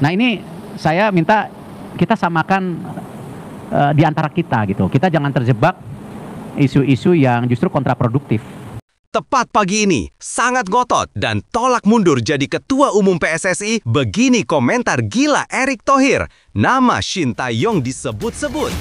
Nah ini saya minta kita samakan di antara kita gitu. Kita jangan terjebak isu-isu yang justru kontraproduktif. Tepat pagi ini, sangat ngotot dan tolak mundur jadi Ketua Umum PSSI, begini komentar gila Erick Thohir. Nama Shin Tae-yong disebut-sebut.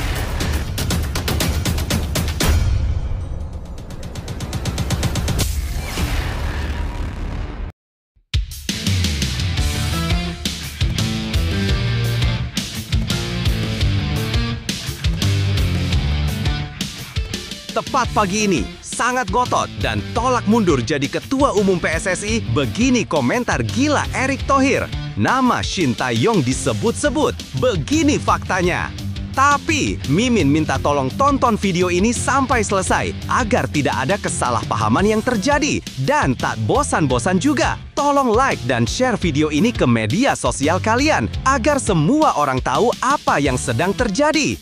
Tepat pagi ini, sangat ngotot dan tolak mundur jadi Ketua Umum PSSI, begini komentar gila Erick Thohir. Nama Shin Tae-yong disebut-sebut, begini faktanya. Tapi, Mimin minta tolong tonton video ini sampai selesai, agar tidak ada kesalahpahaman yang terjadi. Dan tak bosan-bosan juga, tolong like dan share video ini ke media sosial kalian, agar semua orang tahu apa yang sedang terjadi.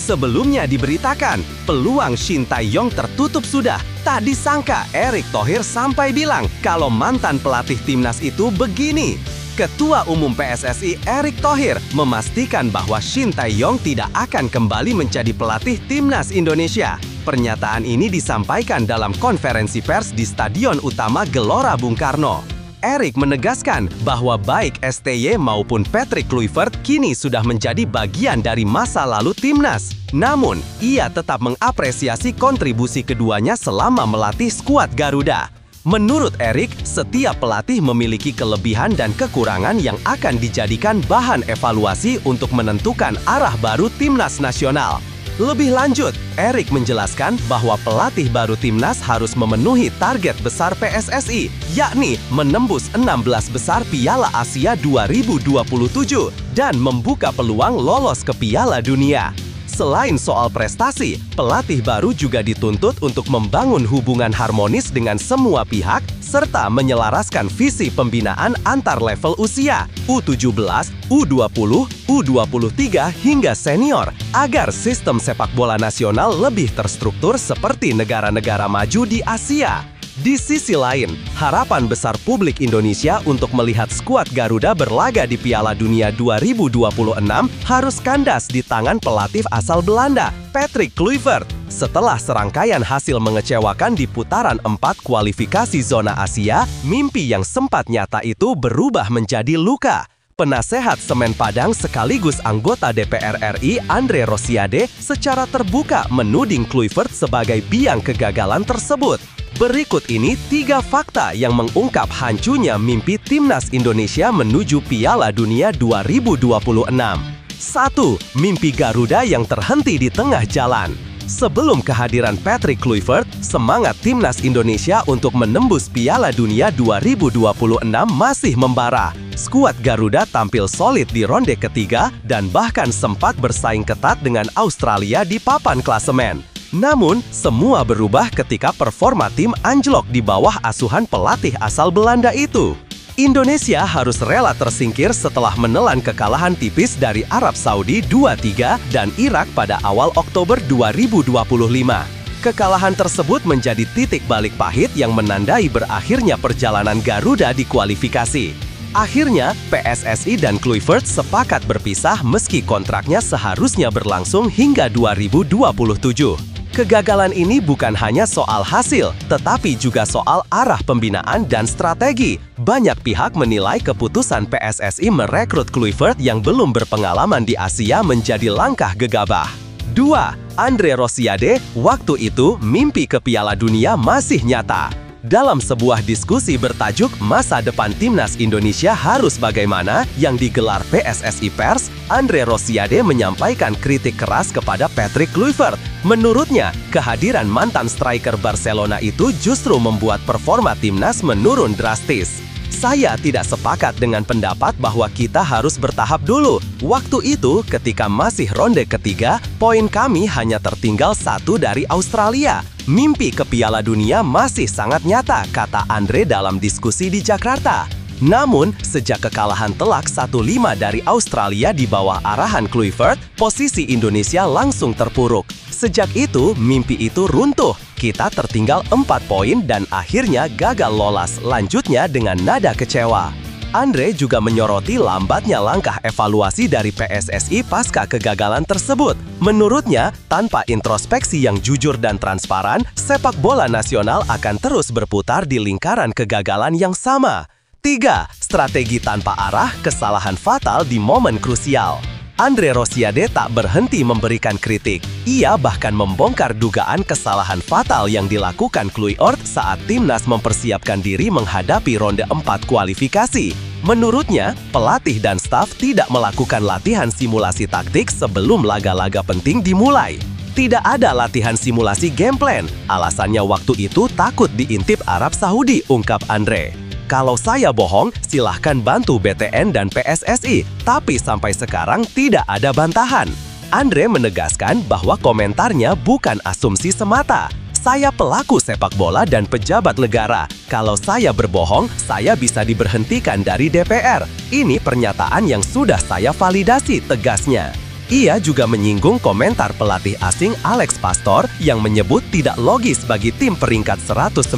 Sebelumnya diberitakan, peluang Shin Tae-yong tertutup sudah. Tak disangka Erick Thohir sampai bilang kalau mantan pelatih timnas itu begini. Ketua Umum PSSI Erick Thohir memastikan bahwa Shin Tae-yong tidak akan kembali menjadi pelatih timnas Indonesia. Pernyataan ini disampaikan dalam konferensi pers di Stadion Utama Gelora Bung Karno. Erick menegaskan bahwa baik STY maupun Patrick Kluivert kini sudah menjadi bagian dari masa lalu timnas. Namun, ia tetap mengapresiasi kontribusi keduanya selama melatih skuad Garuda. Menurut Erick, setiap pelatih memiliki kelebihan dan kekurangan yang akan dijadikan bahan evaluasi untuk menentukan arah baru timnas nasional. Lebih lanjut, Erick menjelaskan bahwa pelatih baru timnas harus memenuhi target besar PSSI, yakni menembus 16 besar Piala Asia 2027 dan membuka peluang lolos ke Piala Dunia. Selain soal prestasi, pelatih baru juga dituntut untuk membangun hubungan harmonis dengan semua pihak serta menyelaraskan visi pembinaan antar level usia U17, U20, U23 hingga senior agar sistem sepak bola nasional lebih terstruktur seperti negara-negara maju di Asia. Di sisi lain, harapan besar publik Indonesia untuk melihat skuad Garuda berlaga di Piala Dunia 2026 harus kandas di tangan pelatih asal Belanda, Patrick Kluivert. Setelah serangkaian hasil mengecewakan di putaran 4 kualifikasi zona Asia, mimpi yang sempat nyata itu berubah menjadi luka. Penasehat Semen Padang sekaligus anggota DPR RI Andre Rosiade secara terbuka menuding Kluivert sebagai biang kegagalan tersebut. Berikut ini 3 fakta yang mengungkap hancurnya mimpi timnas Indonesia menuju Piala Dunia 2026. 1. Mimpi Garuda yang terhenti di tengah jalan. Sebelum kehadiran Patrick Kluivert, semangat timnas Indonesia untuk menembus Piala Dunia 2026 masih membara. Skuad Garuda tampil solid di ronde ketiga dan bahkan sempat bersaing ketat dengan Australia di papan klasemen. Namun, semua berubah ketika performa tim anjlok di bawah asuhan pelatih asal Belanda itu. Indonesia harus rela tersingkir setelah menelan kekalahan tipis dari Arab Saudi 2-3 dan Irak pada awal Oktober 2025. Kekalahan tersebut menjadi titik balik pahit yang menandai berakhirnya perjalanan Garuda di kualifikasi. Akhirnya, PSSI dan Kluivert sepakat berpisah meski kontraknya seharusnya berlangsung hingga 2027. Kegagalan ini bukan hanya soal hasil, tetapi juga soal arah pembinaan dan strategi. Banyak pihak menilai keputusan PSSI merekrut Kluivert yang belum berpengalaman di Asia menjadi langkah gegabah. 2. Andre Rosiade, waktu itu mimpi ke Piala Dunia masih nyata. Dalam sebuah diskusi bertajuk Masa Depan Timnas Indonesia Harus Bagaimana yang digelar PSSI Pers, Andre Rosiade menyampaikan kritik keras kepada Patrick Kluivert. Menurutnya, kehadiran mantan striker Barcelona itu justru membuat performa timnas menurun drastis. Saya tidak sepakat dengan pendapat bahwa kita harus bertahap dulu. Waktu itu, ketika masih ronde ketiga, poin kami hanya tertinggal 1 dari Australia. Mimpi ke Piala Dunia masih sangat nyata, kata Andre dalam diskusi di Jakarta. Namun, sejak kekalahan telak 1-5 dari Australia di bawah arahan Kluivert, posisi Indonesia langsung terpuruk. Sejak itu, mimpi itu runtuh. Kita tertinggal 4 poin dan akhirnya gagal lolos. Lanjutnya dengan nada kecewa. Andre juga menyoroti lambatnya langkah evaluasi dari PSSI pasca kegagalan tersebut. Menurutnya, tanpa introspeksi yang jujur dan transparan, sepak bola nasional akan terus berputar di lingkaran kegagalan yang sama. 3. Strategi tanpa arah, kesalahan fatal di momen krusial. Andre Rosiade tak berhenti memberikan kritik. Ia bahkan membongkar dugaan kesalahan fatal yang dilakukan Kluivert saat timnas mempersiapkan diri menghadapi ronde 4 kualifikasi. Menurutnya, pelatih dan staf tidak melakukan latihan simulasi taktik sebelum laga-laga penting dimulai. Tidak ada latihan simulasi game plan. Alasannya waktu itu takut diintip Arab Saudi, ungkap Andre. Kalau saya bohong, silahkan bantu BTN dan PSSI, tapi sampai sekarang tidak ada bantahan. Andre menegaskan bahwa komentarnya bukan asumsi semata. Saya pelaku sepak bola dan pejabat negara. Kalau saya berbohong, saya bisa diberhentikan dari DPR. Ini pernyataan yang sudah saya validasi, tegasnya. Ia juga menyinggung komentar pelatih asing Alex Pastor yang menyebut tidak logis bagi tim peringkat 119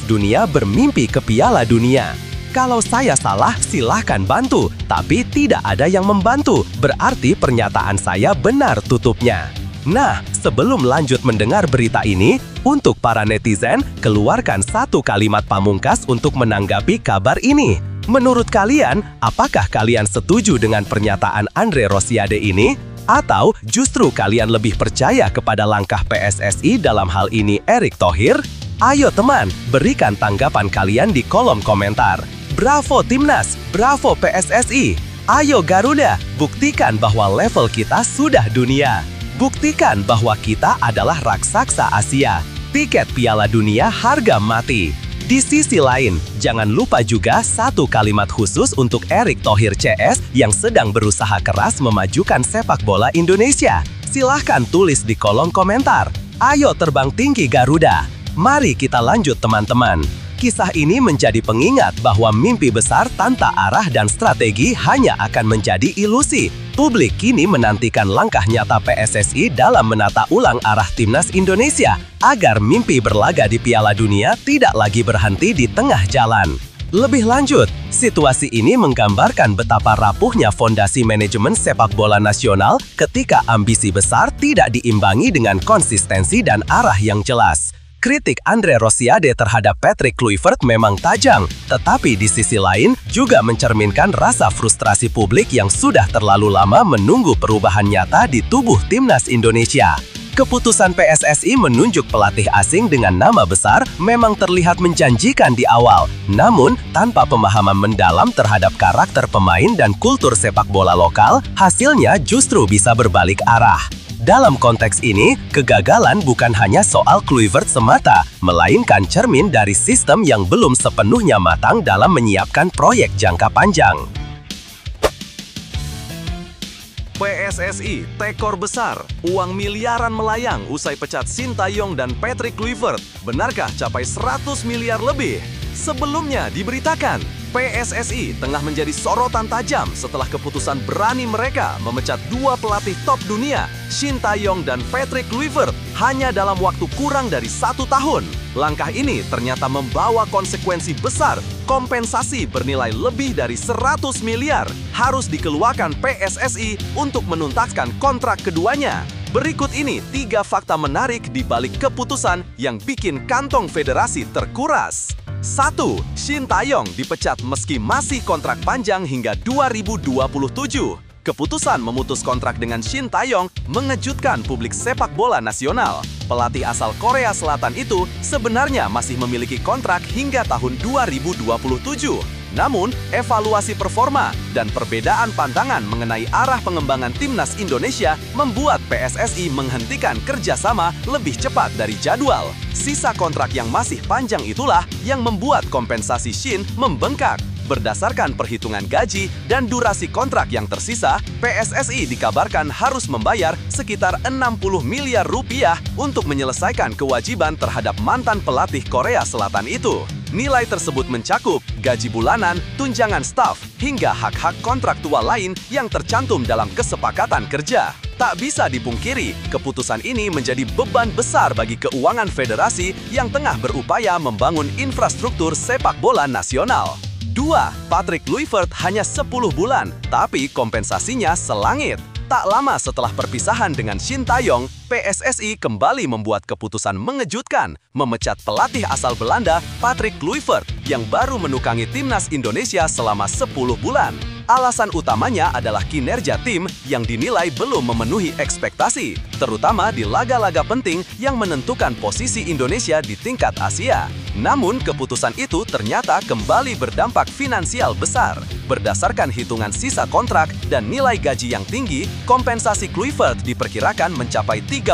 dunia bermimpi ke Piala Dunia. Kalau saya salah, silahkan bantu, tapi tidak ada yang membantu. Berarti pernyataan saya benar, tutupnya. Nah, sebelum lanjut mendengar berita ini, untuk para netizen, keluarkan satu kalimat pamungkas untuk menanggapi kabar ini. Menurut kalian, apakah kalian setuju dengan pernyataan Andre Rosiade ini? Atau justru kalian lebih percaya kepada langkah PSSI dalam hal ini Erick Thohir? Ayo teman, berikan tanggapan kalian di kolom komentar. Bravo Timnas, bravo PSSI. Ayo Garuda, buktikan bahwa level kita sudah dunia. Buktikan bahwa kita adalah raksasa Asia. Tiket Piala Dunia harga mati. Di sisi lain, jangan lupa juga satu kalimat khusus untuk Erick Thohir CS yang sedang berusaha keras memajukan sepak bola Indonesia. Silahkan tulis di kolom komentar. Ayo terbang tinggi Garuda. Mari kita lanjut teman-teman. Kisah ini menjadi pengingat bahwa mimpi besar tanpa arah dan strategi hanya akan menjadi ilusi. Publik kini menantikan langkah nyata PSSI dalam menata ulang arah timnas Indonesia agar mimpi berlaga di Piala Dunia tidak lagi berhenti di tengah jalan. Lebih lanjut, situasi ini menggambarkan betapa rapuhnya fondasi manajemen sepak bola nasional ketika ambisi besar tidak diimbangi dengan konsistensi dan arah yang jelas. Kritik Andre Rosiade terhadap Patrick Kluivert memang tajam, tetapi di sisi lain juga mencerminkan rasa frustrasi publik yang sudah terlalu lama menunggu perubahan nyata di tubuh timnas Indonesia. Keputusan PSSI menunjuk pelatih asing dengan nama besar memang terlihat menjanjikan di awal, namun tanpa pemahaman mendalam terhadap karakter pemain dan kultur sepak bola lokal, hasilnya justru bisa berbalik arah. Dalam konteks ini, kegagalan bukan hanya soal Kluivert semata, melainkan cermin dari sistem yang belum sepenuhnya matang dalam menyiapkan proyek jangka panjang. PSSI tekor besar, uang miliaran melayang usai pecat Sintayong dan Patrick Kluivert. Benarkah capai 100 miliar lebih? Sebelumnya diberitakan, PSSI tengah menjadi sorotan tajam setelah keputusan berani mereka memecat dua pelatih top dunia, Sintayong dan Patrick Kluivert, hanya dalam waktu kurang dari 1 tahun. Langkah ini ternyata membawa konsekuensi besar. Kompensasi bernilai lebih dari 100 miliar harus dikeluarkan PSSI untuk menuntaskan kontrak keduanya. Berikut ini 3 fakta menarik di balik keputusan yang bikin kantong federasi terkuras. 1. Sintayong dipecat meski masih kontrak panjang hingga 2027. Keputusan memutus kontrak dengan Sintayong mengejutkan publik sepak bola nasional. Pelatih asal Korea Selatan itu sebenarnya masih memiliki kontrak hingga tahun 2027. Namun, evaluasi performa dan perbedaan pandangan mengenai arah pengembangan timnas Indonesia membuat PSSI menghentikan kerjasama lebih cepat dari jadwal. Sisa kontrak yang masih panjang itulah yang membuat kompensasi Shin membengkak. Berdasarkan perhitungan gaji dan durasi kontrak yang tersisa, PSSI dikabarkan harus membayar sekitar 60 miliar rupiah untuk menyelesaikan kewajiban terhadap mantan pelatih Korea Selatan itu. Nilai tersebut mencakup gaji bulanan, tunjangan staf, hingga hak-hak kontraktual lain yang tercantum dalam kesepakatan kerja. Tak bisa dipungkiri, keputusan ini menjadi beban besar bagi keuangan federasi yang tengah berupaya membangun infrastruktur sepak bola nasional. 2. Patrick Kluivert hanya 10 bulan, tapi kompensasinya selangit. Tak lama setelah perpisahan dengan Shin Tae-yong, PSSI kembali membuat keputusan mengejutkan, memecat pelatih asal Belanda Patrick Kluivert yang baru menukangi timnas Indonesia selama 10 bulan. Alasan utamanya adalah kinerja tim yang dinilai belum memenuhi ekspektasi, terutama di laga-laga penting yang menentukan posisi Indonesia di tingkat Asia. Namun, keputusan itu ternyata kembali berdampak finansial besar. Berdasarkan hitungan sisa kontrak dan nilai gaji yang tinggi, kompensasi Kluivert diperkirakan mencapai 30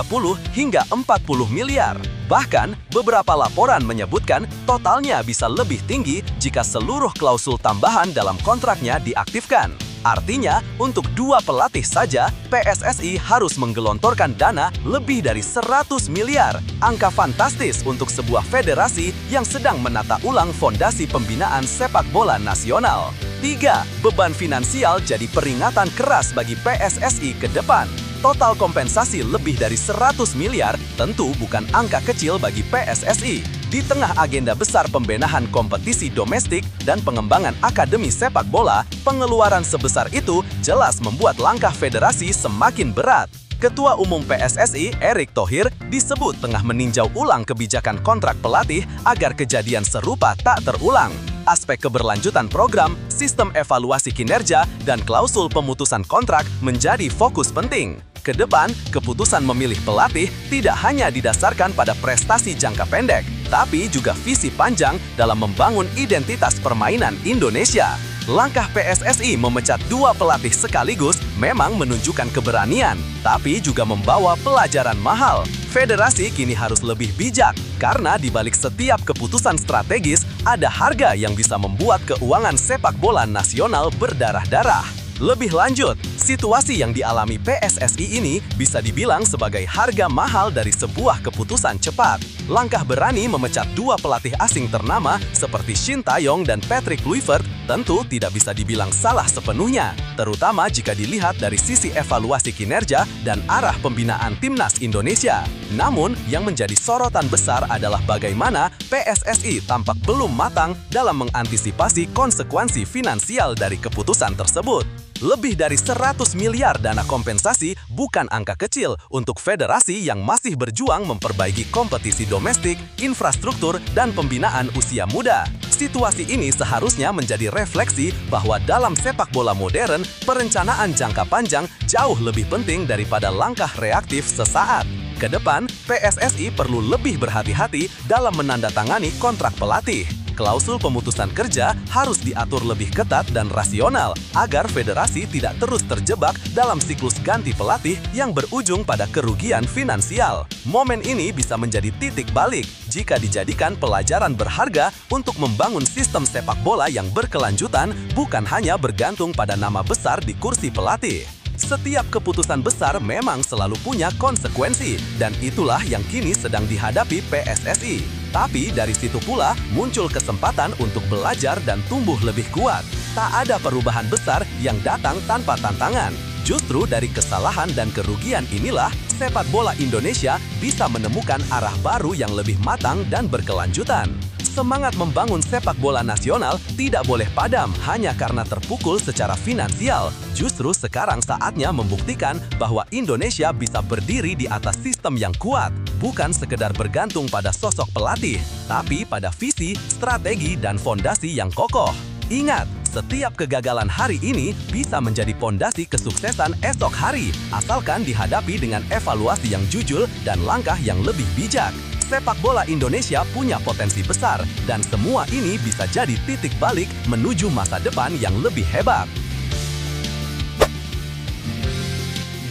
hingga 40 miliar. Bahkan, beberapa laporan menyebutkan totalnya bisa lebih tinggi jika seluruh klausul tambahan dalam kontraknya diaktifkan. Artinya, untuk 2 pelatih saja, PSSI harus menggelontorkan dana lebih dari 100 miliar. Angka fantastis untuk sebuah federasi yang sedang menata ulang fondasi pembinaan sepak bola nasional. 3. Beban finansial jadi peringatan keras bagi PSSI ke depan. Total kompensasi lebih dari 100 miliar tentu bukan angka kecil bagi PSSI. Di tengah agenda besar pembenahan kompetisi domestik dan pengembangan akademi sepak bola, pengeluaran sebesar itu jelas membuat langkah federasi semakin berat. Ketua Umum PSSI, Erick Thohir, disebut tengah meninjau ulang kebijakan kontrak pelatih agar kejadian serupa tak terulang. Aspek keberlanjutan program, sistem evaluasi kinerja, dan klausul pemutusan kontrak menjadi fokus penting. Ke depan, keputusan memilih pelatih tidak hanya didasarkan pada prestasi jangka pendek, tapi juga visi panjang dalam membangun identitas permainan Indonesia. Langkah PSSI memecat 2 pelatih sekaligus memang menunjukkan keberanian, tapi juga membawa pelajaran mahal. Federasi kini harus lebih bijak, karena di balik setiap keputusan strategis, ada harga yang bisa membuat keuangan sepak bola nasional berdarah-darah. Lebih lanjut, situasi yang dialami PSSI ini bisa dibilang sebagai harga mahal dari sebuah keputusan cepat. Langkah berani memecat 2 pelatih asing ternama seperti Shin Tae-yong dan Patrick Kluivert tentu tidak bisa dibilang salah sepenuhnya, terutama jika dilihat dari sisi evaluasi kinerja dan arah pembinaan timnas Indonesia. Namun, yang menjadi sorotan besar adalah bagaimana PSSI tampak belum matang dalam mengantisipasi konsekuensi finansial dari keputusan tersebut. Lebih dari 100 miliar dana kompensasi bukan angka kecil untuk federasi yang masih berjuang memperbaiki kompetisi domestik, infrastruktur, dan pembinaan usia muda. Situasi ini seharusnya menjadi refleksi bahwa dalam sepak bola modern, perencanaan jangka panjang jauh lebih penting daripada langkah reaktif sesaat. Kedepan, PSSI perlu lebih berhati-hati dalam menandatangani kontrak pelatih. Klausul pemutusan kerja harus diatur lebih ketat dan rasional agar federasi tidak terus terjebak dalam siklus ganti pelatih yang berujung pada kerugian finansial. Momen ini bisa menjadi titik balik jika dijadikan pelajaran berharga untuk membangun sistem sepak bola yang berkelanjutan, bukan hanya bergantung pada nama besar di kursi pelatih. Setiap keputusan besar memang selalu punya konsekuensi, dan itulah yang kini sedang dihadapi PSSI. Tapi dari situ pula muncul kesempatan untuk belajar dan tumbuh lebih kuat. Tak ada perubahan besar yang datang tanpa tantangan. Justru dari kesalahan dan kerugian inilah sepak bola Indonesia bisa menemukan arah baru yang lebih matang dan berkelanjutan. Semangat membangun sepak bola nasional tidak boleh padam hanya karena terpukul secara finansial. Justru sekarang saatnya membuktikan bahwa Indonesia bisa berdiri di atas sistem yang kuat, bukan sekedar bergantung pada sosok pelatih, tapi pada visi, strategi, dan fondasi yang kokoh. Ingat, setiap kegagalan hari ini bisa menjadi fondasi kesuksesan esok hari, asalkan dihadapi dengan evaluasi yang jujur dan langkah yang lebih bijak. Sepak bola Indonesia punya potensi besar, dan semua ini bisa jadi titik balik menuju masa depan yang lebih hebat.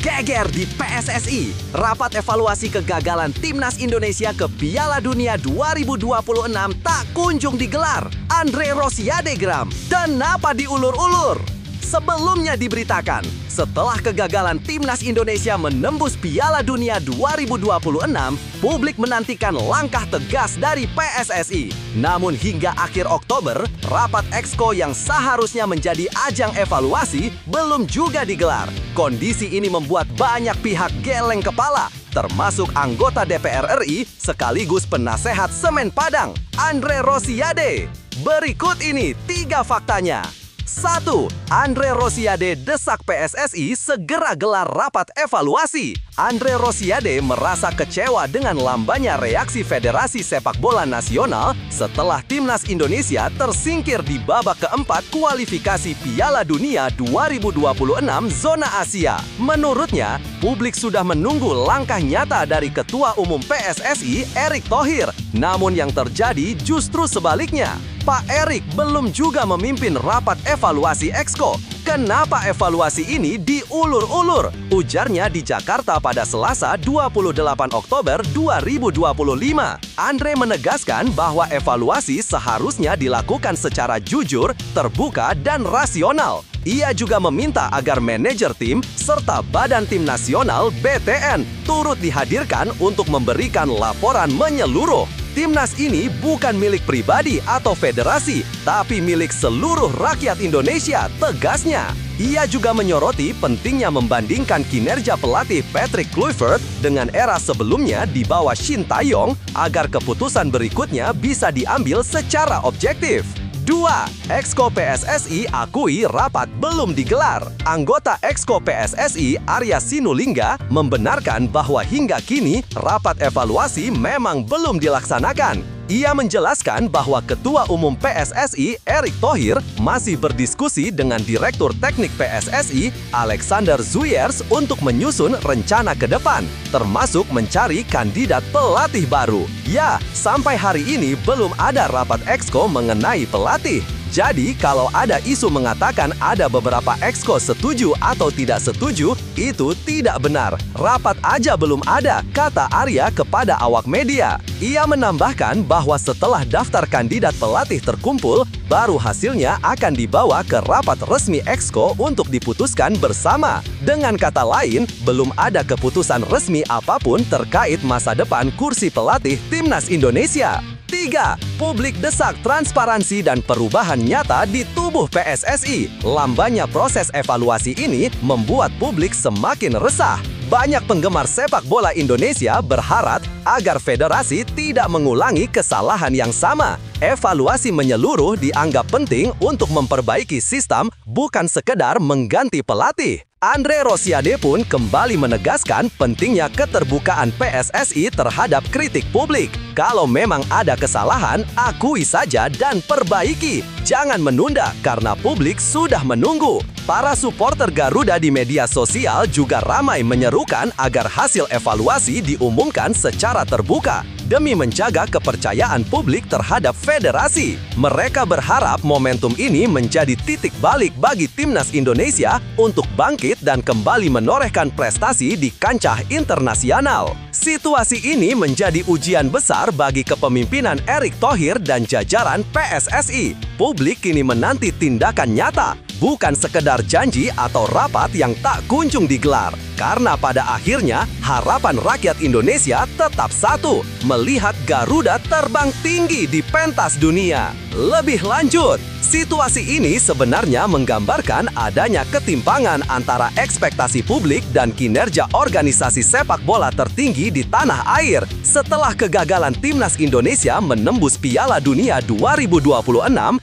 Geger di PSSI, rapat evaluasi kegagalan Timnas Indonesia ke Piala Dunia 2026 tak kunjung digelar. Andre Rosiade geram, kenapa diulur-ulur? 1. sebelumnya diberitakan. Setelah kegagalan Timnas Indonesia menembus Piala Dunia 2026, publik menantikan langkah tegas dari PSSI. Namun hingga akhir Oktober, rapat Exco yang seharusnya menjadi ajang evaluasi belum juga digelar. Kondisi ini membuat banyak pihak geleng kepala, termasuk anggota DPR RI sekaligus penasehat Semen Padang, Andre Rosiade. Berikut ini 3 faktanya. 1. Andre Rosiade desak PSSI segera gelar rapat evaluasi. Andre Rosiade merasa kecewa dengan lambannya reaksi Federasi Sepak Bola Nasional setelah Timnas Indonesia tersingkir di babak keempat kualifikasi Piala Dunia 2026 zona Asia. Menurutnya, publik sudah menunggu langkah nyata dari Ketua Umum PSSI, Erick Thohir. Namun yang terjadi justru sebaliknya. Pak Erick belum juga memimpin rapat evaluasi Exco. Kenapa evaluasi ini diulur-ulur? Ujarnya di Jakarta pada Selasa 28 Oktober 2025. Andre menegaskan bahwa evaluasi seharusnya dilakukan secara jujur, terbuka, dan rasional. Ia juga meminta agar manajer tim serta Badan Tim Nasional (BTN) turut dihadirkan untuk memberikan laporan menyeluruh. Timnas ini bukan milik pribadi atau federasi, tapi milik seluruh rakyat Indonesia, tegasnya. Ia juga menyoroti pentingnya membandingkan kinerja pelatih Patrick Kluivert dengan era sebelumnya di bawah Shin Tae-yong agar keputusan berikutnya bisa diambil secara objektif. 2. Exco PSSI akui rapat belum digelar. Anggota Exco PSSI Arya Sinulinga membenarkan bahwa hingga kini rapat evaluasi memang belum dilaksanakan. Ia menjelaskan bahwa Ketua Umum PSSI Erick Thohir masih berdiskusi dengan Direktur Teknik PSSI Alexander Zuyers untuk menyusun rencana ke depan, termasuk mencari kandidat pelatih baru. Ya, sampai hari ini belum ada rapat Exco mengenai pelatih. Jadi, kalau ada isu mengatakan ada beberapa Exco setuju atau tidak setuju, itu tidak benar. Rapat aja belum ada, kata Arya kepada awak media. Ia menambahkan bahwa setelah daftar kandidat pelatih terkumpul, baru hasilnya akan dibawa ke rapat resmi Exco untuk diputuskan bersama. Dengan kata lain, belum ada keputusan resmi apapun terkait masa depan kursi pelatih Timnas Indonesia. 3. Publik desak transparansi dan perubahan nyata di tubuh PSSI. Lambannya proses evaluasi ini membuat publik semakin resah. Banyak penggemar sepak bola Indonesia berharap agar federasi tidak mengulangi kesalahan yang sama. Evaluasi menyeluruh dianggap penting untuk memperbaiki sistem, bukan sekedar mengganti pelatih. Andre Rosiade pun kembali menegaskan pentingnya keterbukaan PSSI terhadap kritik publik. Kalau memang ada kesalahan, akui saja dan perbaiki. Jangan menunda karena publik sudah menunggu. Para supporter Garuda di media sosial juga ramai menyerukan agar hasil evaluasi diumumkan secara terbuka demi menjaga kepercayaan publik terhadap federasi. Mereka berharap momentum ini menjadi titik balik bagi Timnas Indonesia untuk bangkit dan kembali menorehkan prestasi di kancah internasional. Situasi ini menjadi ujian besar bagi kepemimpinan Erick Thohir dan jajaran PSSI. Publik kini menanti tindakan nyata, bukan sekedar janji atau rapat yang tak kunjung digelar. Karena pada akhirnya, harapan rakyat Indonesia tetap satu, melihat Garuda terbang tinggi di pentas dunia. Lebih lanjut, situasi ini sebenarnya menggambarkan adanya ketimpangan antara ekspektasi publik dan kinerja organisasi sepak bola tertinggi di tanah air. Setelah kegagalan Timnas Indonesia menembus Piala Dunia 2026,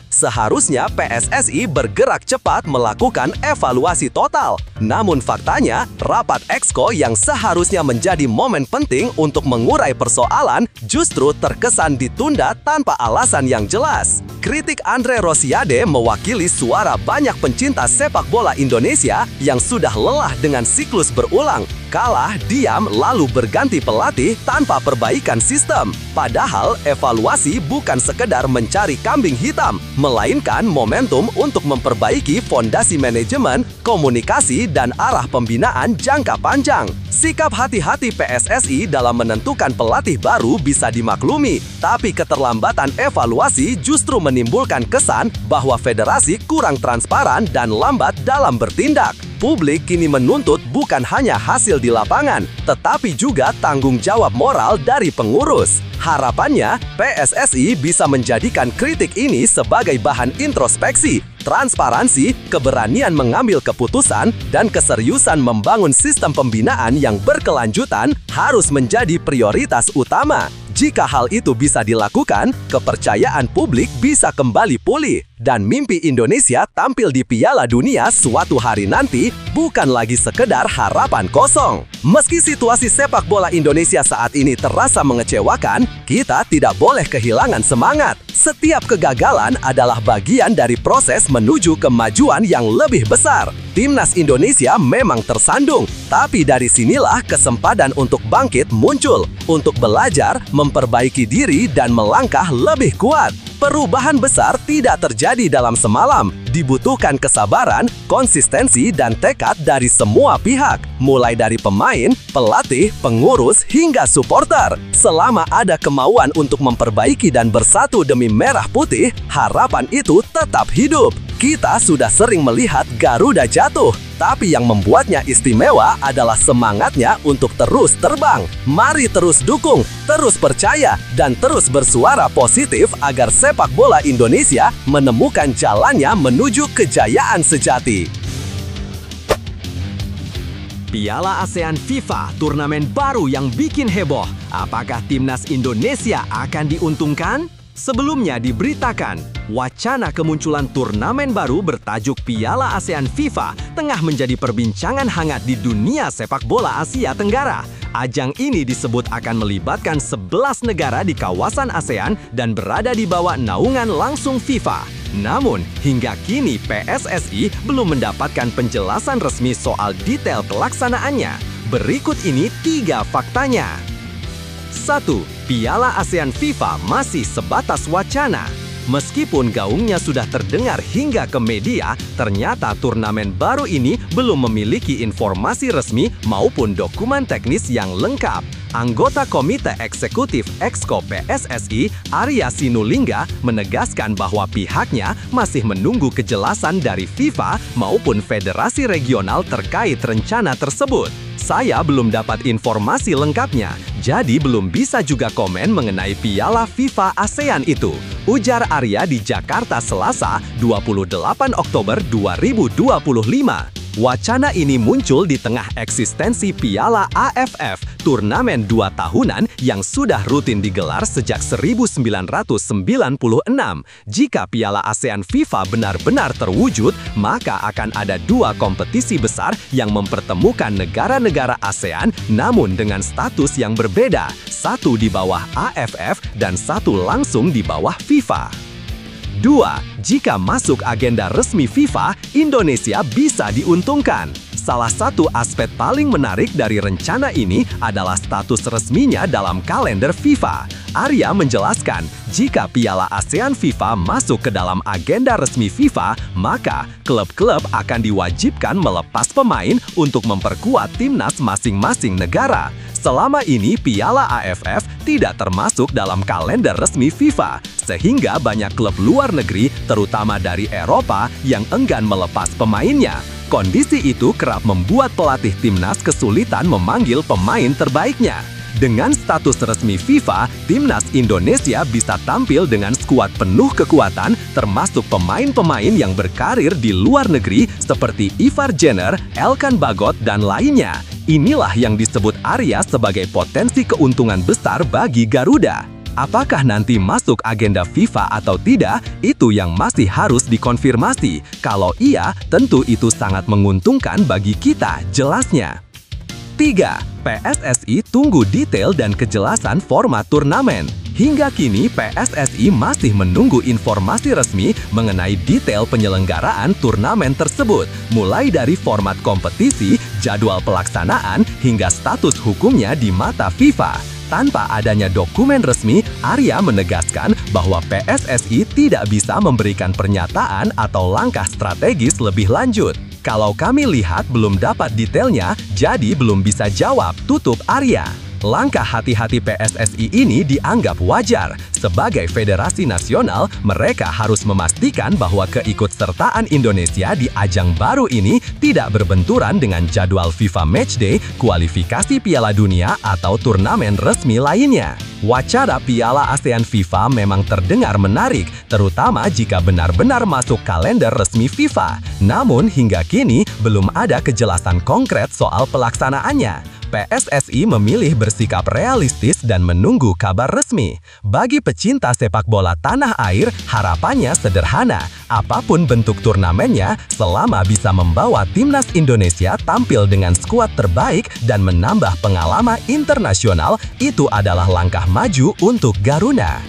seharusnya PSSI bergerak cepat melakukan evaluasi total. Namun faktanya, rapat Exco yang seharusnya menjadi momen penting untuk mengurai persoalan justru terkesan ditunda tanpa alasan yang jelas. Kritik Andre Rosiade mewakili suara banyak pencinta sepak bola Indonesia yang sudah lelah dengan siklus berulang, kalah, diam, lalu berganti pelatih tanpa perbaikan sistem. Padahal evaluasi bukan sekedar mencari kambing hitam, melainkan momentum untuk memperbaiki fondasi manajemen, komunikasi, dan arah pembinaan jangka panjang. Sikap hati-hati PSSI dalam menentukan pelatih baru bisa dimaklumi, tapi keterlambatan evaluasi justru menimbulkan kesan bahwa federasi kurang transparan dan lambat dalam bertindak. Publik kini menuntut bukan hanya hasil di lapangan, tetapi juga tanggung jawab moral dari pengurus. Harapannya, PSSI bisa menjadikan kritik ini sebagai bahan introspeksi, transparansi, keberanian mengambil keputusan, dan keseriusan membangun sistem pembinaan yang berkelanjutan harus menjadi prioritas utama. Jika hal itu bisa dilakukan, kepercayaan publik bisa kembali pulih, dan mimpi Indonesia tampil di Piala Dunia suatu hari nanti bukan lagi sekedar harapan kosong. Meski situasi sepak bola Indonesia saat ini terasa mengecewakan, kita tidak boleh kehilangan semangat. Setiap kegagalan adalah bagian dari proses menuju kemajuan yang lebih besar. Timnas Indonesia memang tersandung, tapi dari sinilah kesempatan untuk bangkit muncul, untuk belajar, memperbaiki diri, dan melangkah lebih kuat. Perubahan besar tidak terjadi dalam semalam. Dibutuhkan kesabaran, konsistensi, dan tekad dari semua pihak, mulai dari pemain, pelatih, pengurus, hingga supporter. Selama ada kemauan untuk memperbaiki dan bersatu demi merah putih, harapan itu tetap hidup. Kita sudah sering melihat Garuda jatuh, tapi yang membuatnya istimewa adalah semangatnya untuk terus terbang. Mari terus dukung, terus percaya, dan terus bersuara positif agar sepak bola Indonesia menemukan jalannya menuju kejayaan sejati. Piala ASEAN FIFA, turnamen baru yang bikin heboh. Apakah timnas Indonesia akan diuntungkan? Sebelumnya diberitakan, wacana kemunculan turnamen baru bertajuk Piala ASEAN FIFA tengah menjadi perbincangan hangat di dunia sepak bola Asia Tenggara. Ajang ini disebut akan melibatkan 11 negara di kawasan ASEAN dan berada di bawah naungan langsung FIFA. Namun, hingga kini PSSI belum mendapatkan penjelasan resmi soal detail pelaksanaannya. Berikut ini 3 faktanya. 1. Piala ASEAN FIFA masih sebatas wacana. Meskipun gaungnya sudah terdengar hingga ke media, ternyata turnamen baru ini belum memiliki informasi resmi maupun dokumen teknis yang lengkap. Anggota Komite Eksekutif Exco PSSI, Arya Sinulinga, menegaskan bahwa pihaknya masih menunggu kejelasan dari FIFA maupun federasi regional terkait rencana tersebut. Saya belum dapat informasi lengkapnya, jadi belum bisa juga komen mengenai Piala FIFA ASEAN itu, ujar Arya di Jakarta Selasa, 28 Oktober 2025. Wacana ini muncul di tengah eksistensi Piala AFF, turnamen 2 tahunan yang sudah rutin digelar sejak 1996. Jika Piala ASEAN FIFA benar-benar terwujud, maka akan ada 2 kompetisi besar yang mempertemukan negara-negara ASEAN namun dengan status yang berbeda, satu di bawah AFF dan satu langsung di bawah FIFA. 2. Jika masuk agenda resmi FIFA, Indonesia bisa diuntungkan. Salah satu aspek paling menarik dari rencana ini adalah status resminya dalam kalender FIFA. Arya menjelaskan, jika Piala ASEAN FIFA masuk ke dalam agenda resmi FIFA, maka klub-klub akan diwajibkan melepas pemain untuk memperkuat timnas masing-masing negara. Selama ini Piala AFF tidak termasuk dalam kalender resmi FIFA, sehingga banyak klub luar negeri, terutama dari Eropa, yang enggan melepas pemainnya. Kondisi itu kerap membuat pelatih timnas kesulitan memanggil pemain terbaiknya. Dengan status resmi FIFA, timnas Indonesia bisa tampil dengan skuad penuh kekuatan, termasuk pemain-pemain yang berkarir di luar negeri seperti Ivar Jenner, Elkan Bagot, dan lainnya. Inilah yang disebut Arya sebagai potensi keuntungan besar bagi Garuda. Apakah nanti masuk agenda FIFA atau tidak, itu yang masih harus dikonfirmasi. Kalau iya, tentu itu sangat menguntungkan bagi kita, jelasnya. 3. PSSI tunggu detail dan kejelasan format turnamen. Hingga kini PSSI masih menunggu informasi resmi mengenai detail penyelenggaraan turnamen tersebut, mulai dari format kompetisi, jadwal pelaksanaan, hingga status hukumnya di mata FIFA. Tanpa adanya dokumen resmi, Arya menegaskan bahwa PSSI tidak bisa memberikan pernyataan atau langkah strategis lebih lanjut. Kalau kami lihat belum dapat detailnya, jadi belum bisa jawab, tutup Arya. Langkah hati-hati PSSI ini dianggap wajar. Sebagai federasi nasional, mereka harus memastikan bahwa keikutsertaan Indonesia di ajang baru ini tidak berbenturan dengan jadwal FIFA Matchday, kualifikasi Piala Dunia, atau turnamen resmi lainnya. Wacana Piala ASEAN FIFA memang terdengar menarik, terutama jika benar-benar masuk kalender resmi FIFA. Namun hingga kini belum ada kejelasan konkret soal pelaksanaannya. PSSI memilih bersikap realistis dan menunggu kabar resmi. Bagi pecinta sepak bola tanah air, harapannya sederhana. Apapun bentuk turnamennya, selama bisa membawa timnas Indonesia tampil dengan skuad terbaik dan menambah pengalaman internasional, itu adalah langkah maju untuk Garuda.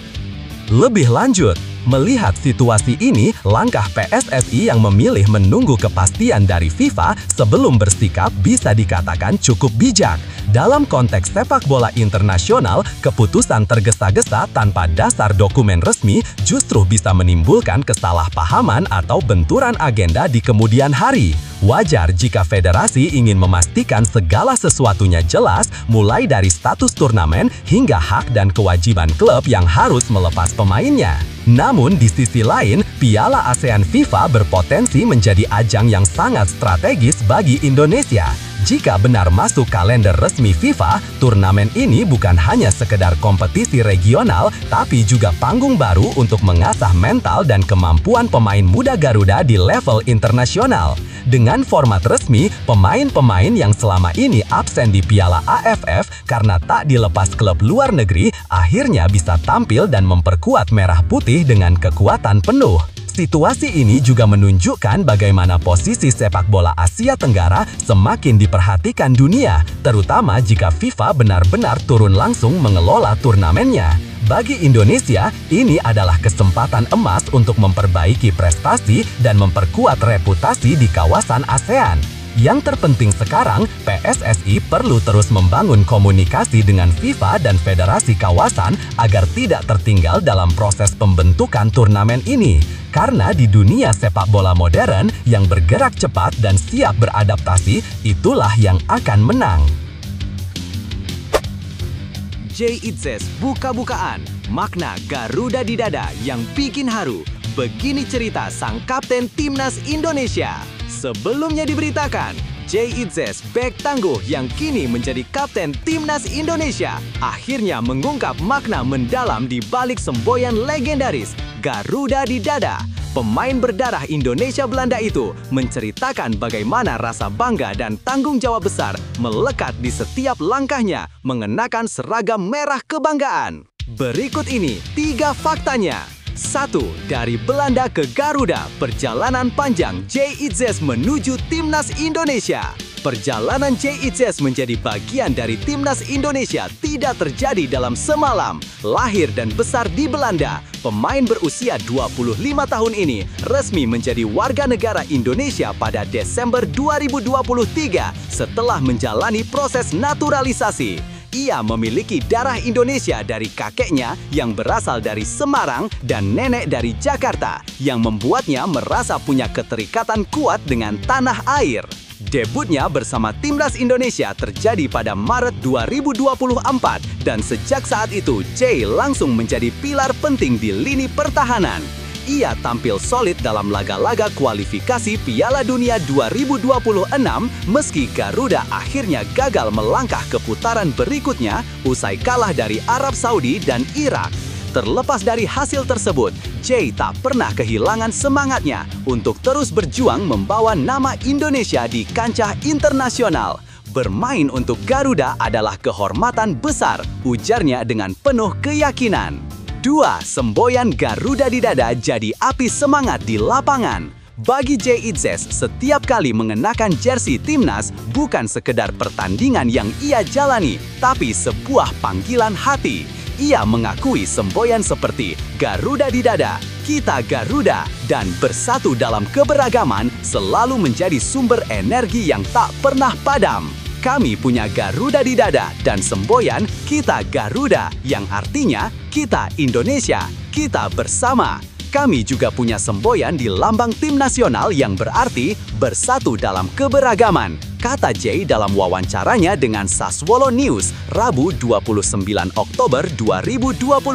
Lebih lanjut, melihat situasi ini, langkah PSSI yang memilih menunggu kepastian dari FIFA sebelum bersikap bisa dikatakan cukup bijak. Dalam konteks sepak bola internasional, keputusan tergesa-gesa tanpa dasar dokumen resmi justru bisa menimbulkan kesalahpahaman atau benturan agenda di kemudian hari. Wajar jika federasi ingin memastikan segala sesuatunya jelas, mulai dari status turnamen hingga hak dan kewajiban klub yang harus melepas pemainnya. Namun di sisi lain, Piala ASEAN FIFA berpotensi menjadi ajang yang sangat strategis bagi Indonesia. Jika benar masuk kalender resmi FIFA, turnamen ini bukan hanya sekedar kompetisi regional, tapi juga panggung baru untuk mengasah mental dan kemampuan pemain muda Garuda di level internasional. Dengan format resmi, pemain-pemain yang selama ini absen di Piala AFF karena tak dilepas klub luar negeri, akhirnya bisa tampil dan memperkuat merah putih dengan kekuatan penuh. Situasi ini juga menunjukkan bagaimana posisi sepak bola Asia Tenggara semakin diperhatikan dunia, terutama jika FIFA benar-benar turun langsung mengelola turnamennya. Bagi Indonesia, ini adalah kesempatan emas untuk memperbaiki prestasi dan memperkuat reputasi di kawasan ASEAN. Yang terpenting sekarang, PSSI perlu terus membangun komunikasi dengan FIFA dan federasi kawasan agar tidak tertinggal dalam proses pembentukan turnamen ini. Karena di dunia sepak bola modern yang bergerak cepat dan siap beradaptasi, itulah yang akan menang. J-Itzes buka-bukaan, makna Garuda di dada yang bikin haru. Begini cerita sang kapten timnas Indonesia. Sebelumnya diberitakan, J-Itzes bek tangguh yang kini menjadi kapten timnas Indonesia akhirnya mengungkap makna mendalam di balik semboyan legendaris Garuda di dada. Pemain berdarah Indonesia Belanda itu menceritakan bagaimana rasa bangga dan tanggung jawab besar melekat di setiap langkahnya mengenakan seragam merah kebanggaan. Berikut ini 3 faktanya. 1. Dari Belanda ke Garuda, perjalanan panjang J-Itzes menuju timnas Indonesia. Perjalanan J-Itzes menjadi bagian dari timnas Indonesia tidak terjadi dalam semalam. Lahir dan besar di Belanda, pemain berusia 25 tahun ini resmi menjadi warga negara Indonesia pada Desember 2023 setelah menjalani proses naturalisasi. Ia memiliki darah Indonesia dari kakeknya yang berasal dari Semarang dan nenek dari Jakarta, yang membuatnya merasa punya keterikatan kuat dengan tanah air. Debutnya bersama timnas Indonesia terjadi pada Maret 2024 dan sejak saat itu J langsung menjadi pilar penting di lini pertahanan. Ia tampil solid dalam laga-laga kualifikasi Piala Dunia 2026 meski Garuda akhirnya gagal melangkah ke putaran berikutnya usai kalah dari Arab Saudi dan Irak. Terlepas dari hasil tersebut, J tak pernah kehilangan semangatnya untuk terus berjuang membawa nama Indonesia di kancah internasional. Bermain untuk Garuda adalah kehormatan besar, ujarnya dengan penuh keyakinan. 2. Semboyan Garuda di dada jadi api semangat di lapangan. Bagi J-Itzes, setiap kali mengenakan jersey timnas bukan sekedar pertandingan yang ia jalani, tapi sebuah panggilan hati. Ia mengakui semboyan seperti Garuda di dada, kita Garuda, dan bersatu dalam keberagaman selalu menjadi sumber energi yang tak pernah padam. Kami punya Garuda di dada dan semboyan kita Garuda yang artinya kita Indonesia, kita bersama. Kami juga punya semboyan di lambang tim nasional yang berarti bersatu dalam keberagaman, kata Jay dalam wawancaranya dengan Saswolo News, Rabu 29 Oktober 2025.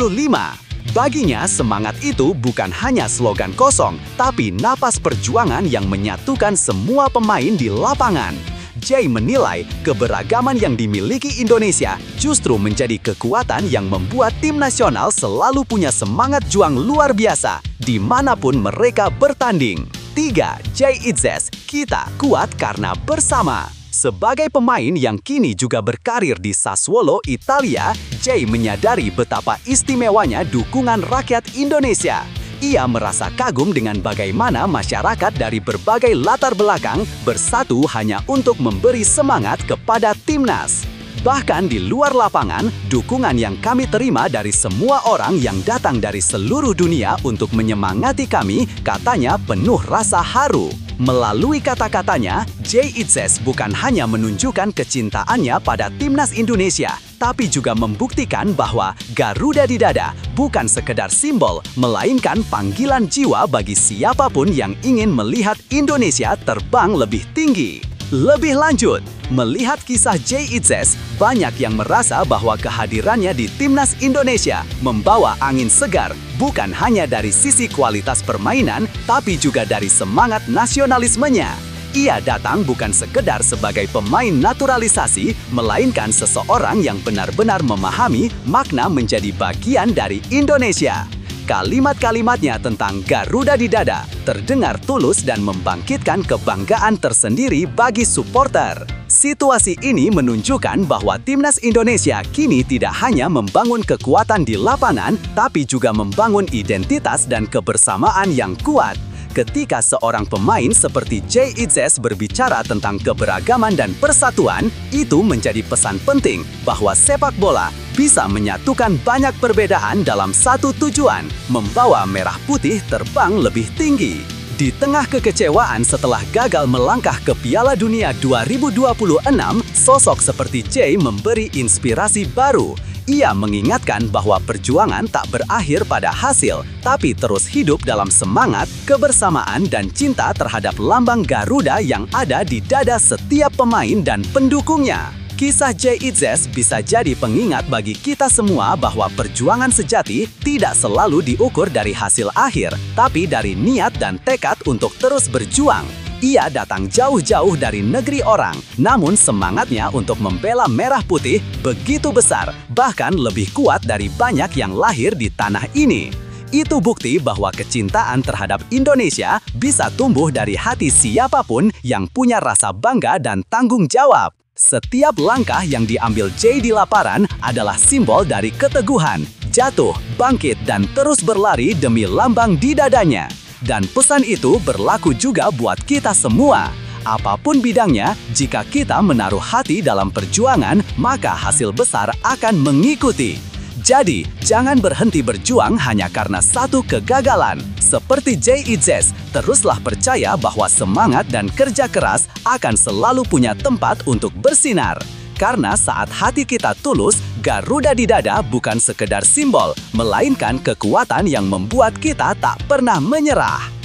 Baginya, semangat itu bukan hanya slogan kosong, tapi napas perjuangan yang menyatukan semua pemain di lapangan. Jay menilai keberagaman yang dimiliki Indonesia justru menjadi kekuatan yang membuat tim nasional selalu punya semangat juang luar biasa dimanapun mereka bertanding. 3. Jay Itzes, kita kuat karena bersama. Sebagai pemain yang kini juga berkarir di Sassuolo, Italia, Jay menyadari betapa istimewanya dukungan rakyat Indonesia. Ia merasa kagum dengan bagaimana masyarakat dari berbagai latar belakang bersatu hanya untuk memberi semangat kepada timnas. Bahkan di luar lapangan, dukungan yang kami terima dari semua orang yang datang dari seluruh dunia untuk menyemangati kami, katanya penuh rasa haru. Melalui kata-katanya, Jay Itzes bukan hanya menunjukkan kecintaannya pada timnas Indonesia, tapi juga membuktikan bahwa Garuda di dada bukan sekedar simbol, melainkan panggilan jiwa bagi siapapun yang ingin melihat Indonesia terbang lebih tinggi. Lebih lanjut, melihat kisah Jay Itzes, banyak yang merasa bahwa kehadirannya di timnas Indonesia membawa angin segar, bukan hanya dari sisi kualitas permainan, tapi juga dari semangat nasionalismenya. Ia datang bukan sekedar sebagai pemain naturalisasi, melainkan seseorang yang benar-benar memahami makna menjadi bagian dari Indonesia. Kalimat-kalimatnya tentang Garuda di dada terdengar tulus dan membangkitkan kebanggaan tersendiri bagi supporter. Situasi ini menunjukkan bahwa timnas Indonesia kini tidak hanya membangun kekuatan di lapangan, tapi juga membangun identitas dan kebersamaan yang kuat. Ketika seorang pemain seperti Jay Itzes berbicara tentang keberagaman dan persatuan, itu menjadi pesan penting bahwa sepak bola bisa menyatukan banyak perbedaan dalam satu tujuan, membawa merah putih terbang lebih tinggi. Di tengah kekecewaan setelah gagal melangkah ke Piala Dunia 2026, sosok seperti Jay memberi inspirasi baru. Ia mengingatkan bahwa perjuangan tak berakhir pada hasil, tapi terus hidup dalam semangat, kebersamaan, dan cinta terhadap lambang Garuda yang ada di dada setiap pemain dan pendukungnya. Kisah Jay Itzes bisa jadi pengingat bagi kita semua bahwa perjuangan sejati tidak selalu diukur dari hasil akhir, tapi dari niat dan tekad untuk terus berjuang. Ia datang jauh-jauh dari negeri orang, namun semangatnya untuk membela merah putih begitu besar, bahkan lebih kuat dari banyak yang lahir di tanah ini. Itu bukti bahwa kecintaan terhadap Indonesia bisa tumbuh dari hati siapapun yang punya rasa bangga dan tanggung jawab. Setiap langkah yang diambil Jay di lapangan adalah simbol dari keteguhan, jatuh, bangkit, dan terus berlari demi lambang di dadanya. Dan pesan itu berlaku juga buat kita semua. Apapun bidangnya, jika kita menaruh hati dalam perjuangan, maka hasil besar akan mengikuti. Jadi, jangan berhenti berjuang hanya karena satu kegagalan. Seperti Jay Itzes, teruslah percaya bahwa semangat dan kerja keras akan selalu punya tempat untuk bersinar. Karena saat hati kita tulus, Garuda di dada bukan sekedar simbol, melainkan kekuatan yang membuat kita tak pernah menyerah.